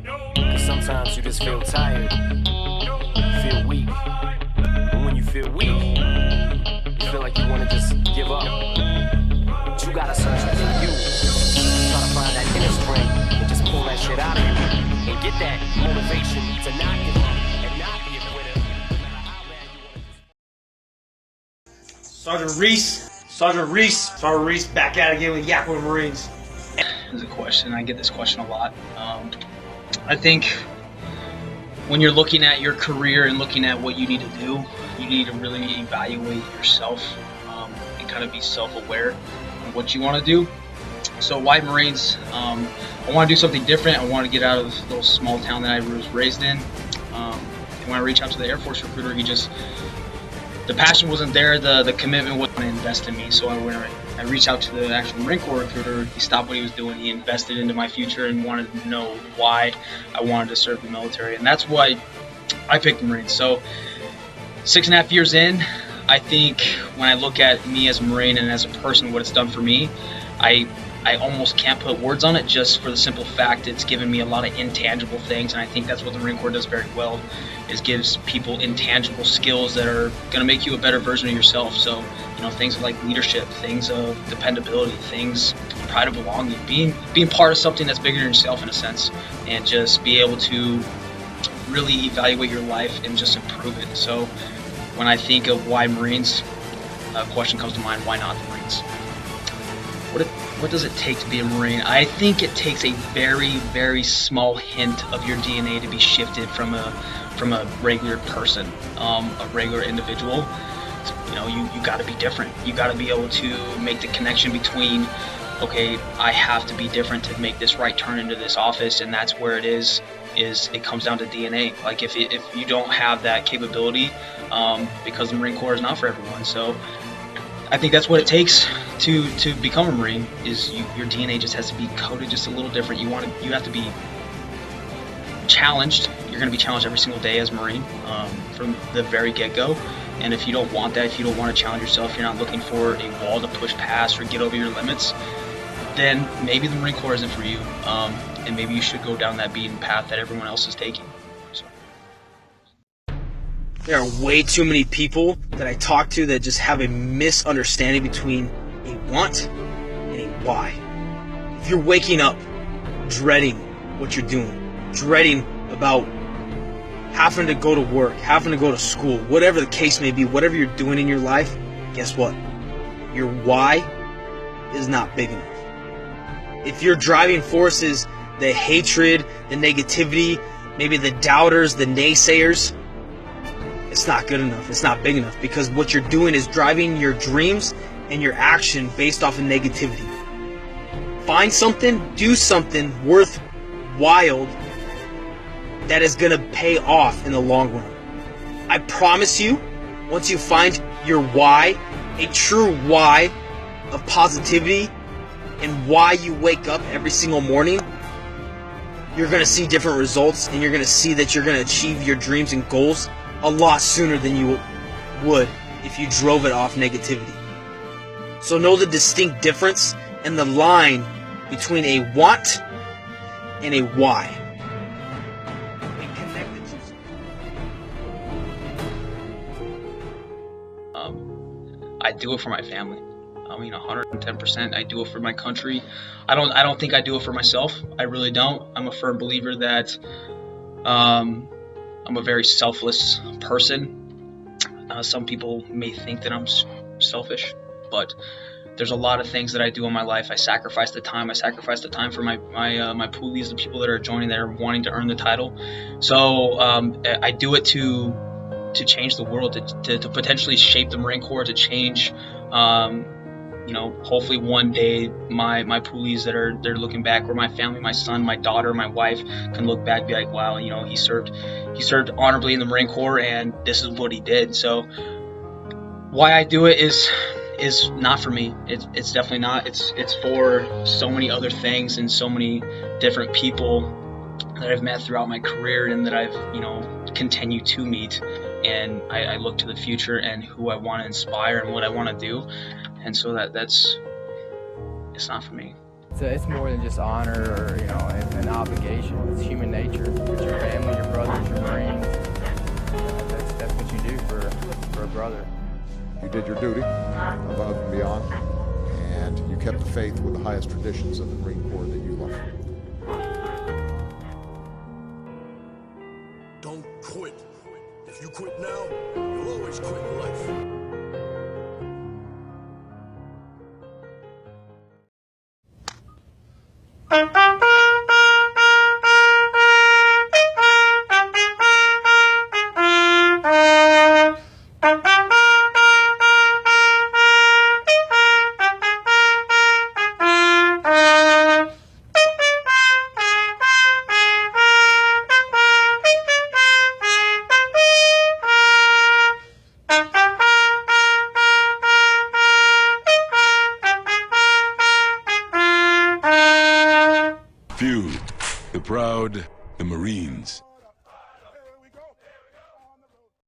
Cause sometimes you just feel tired, you feel weak. And when you feel weak, you feel like you wanna just give up. But you gotta search within you. Try to find that inner strength and just pull that shit out of you. And get that motivation to not give up and not be a quitter. No matter how bad you wanna just Sergeant Reese, back at it again with Yakima Marines. Is a question. I get this question a lot. I think when you're looking at your career and looking at what you need to do, you need to really evaluate yourself and kind of be self-aware of what you want to do. So why Marines? I want to do something different. I want to get out of this little small town that I was raised in. And when I reach out to the Air Force recruiter, the passion wasn't there, the commitment wasn't to invest in me. So when I reached out to the actual Marine Corps recruiter, he stopped what he was doing. He invested into my future and wanted to know why I wanted to serve the military. And that's why I picked the Marines. So 6.5 years in, I think when I look at me as a Marine and as a person, what it's done for me, I almost can't put words on it, just for the simple fact it's given me a lot of intangible things. And I think that's what the Marine Corps does very well, is gives people intangible skills that are going to make you a better version of yourself. So, things like leadership, things of dependability, things pride of belonging, being part of something that's bigger than yourself in a sense, and just be able to really evaluate your life and just improve it. So when I think of why Marines, a question comes to mind: why not the Marines? What does it take to be a Marine? I think it takes a very, very small hint of your DNA to be shifted from a regular person, a regular individual. You got to be different. You got to be able to make the connection between, okay, I have to be different to make this right turn into this office, and that's where it is it comes down to DNA. Like if you don't have that capability, because the Marine Corps is not for everyone. So I think that's what it takes to become a Marine, is your DNA just has to be coded just a little different. You have to be challenged. You're going to be challenged every single day as a Marine, from the very get-go. And if you don't want that, if you don't want to challenge yourself, you're not looking for a wall to push past or get over your limits, then maybe the Marine Corps isn't for you, and maybe you should go down that beaten path that everyone else is taking. So. There are way too many people that I talk to that just have a misunderstanding between a want and a why. If you're waking up dreading what you're doing, dreading about having to go to work, having to go to school, whatever the case may be, whatever you're doing in your life, guess what? Your why is not big enough. If your driving force is the hatred, the negativity, maybe the doubters, the naysayers, it's not good enough. It's not big enough, because what you're doing is driving your dreams and your action based off of negativity. Find something, do something worthwhile that is going to pay off in the long run. I promise you, once you find your why, a true why of positivity, and why you wake up every single morning, you're going to see different results, and you're going to see that you're going to achieve your dreams and goals a lot sooner than you would if you drove it off negativity. So know the distinct difference and the line between a want and a why. And connect the two. I do it for my family. 110%. I do it for my country. I don't think I do it for myself. I really don't. I'm a firm believer that I'm a very selfless person. Some people may think that I'm selfish, but there's a lot of things that I do in my life. I sacrifice the time. I sacrifice the time for my poolies, the people that are joining, that are wanting to earn the title. So I do it to change the world, to potentially shape the Marine Corps, to change. Hopefully one day my poolies they're looking back, or my family, my son, my daughter, my wife can look back and be like, wow, he served honorably in the Marine Corps, and this is what he did. So why I do it is not for me. It's definitely not. It's for so many other things and so many different people that I've met throughout my career, and that I've continue to meet. And I look to the future and who I want to inspire and what I want to do. And so it's not for me. It's more than just honor or, you know, an obligation. It's human nature. It's your family, your brothers, your Marines. That's what you do for a brother. You did your duty above and beyond, and you kept the faith with the highest traditions of the Marine Corps that you love. Don't quit. If you quit now, you'll always quit in life. Few, the proud, the Marines.